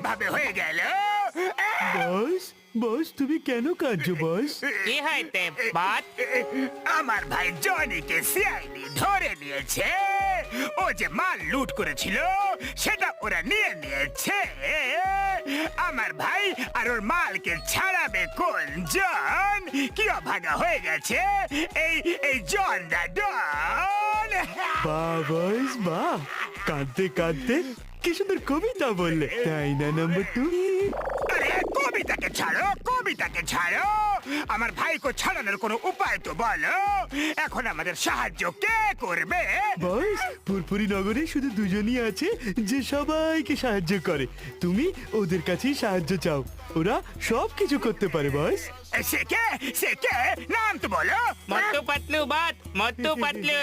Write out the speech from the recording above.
কিভাবে হয়ে গেল? বস বস তুমি কেন কাঁদছো বস? কি হয়েছে বস? আমার ভাই জনিকে সিআইডি ধরে নিয়েছে। ও যে মাল লুট করেছিল সেটা ওরা নিয়ে নিয়েছে। আমার ভাই আর ওর মালকে ছাড়াবে কোনজন? কি অভাগা হয়ে গেছে এই এই জন দা ডন। বাহ বস বাহ, কাঁদতে কাঁদতে কি সুন্দর কবিতা বললে, তাই না নম্বর 2? আরে কবিতাকে ছাড়ো, কবিতাকে ছাড়ো। আমার ভাইকে ছাড়ানোর কোনো উপায় তো বলো। এখন আমাদের সাহায্য কে করবে? বস ফুরফুরি নগরে শুধু দুজনই আছে যে সবাইকে সাহায্য করে, তুমি ওদের কাছেই সাহায্য চাও, ওরা সব কিছু করতে পারে বস। সে কে? সে কে? নাম তো বলো। মোটু পাতলু বস, মোটু পাতলু।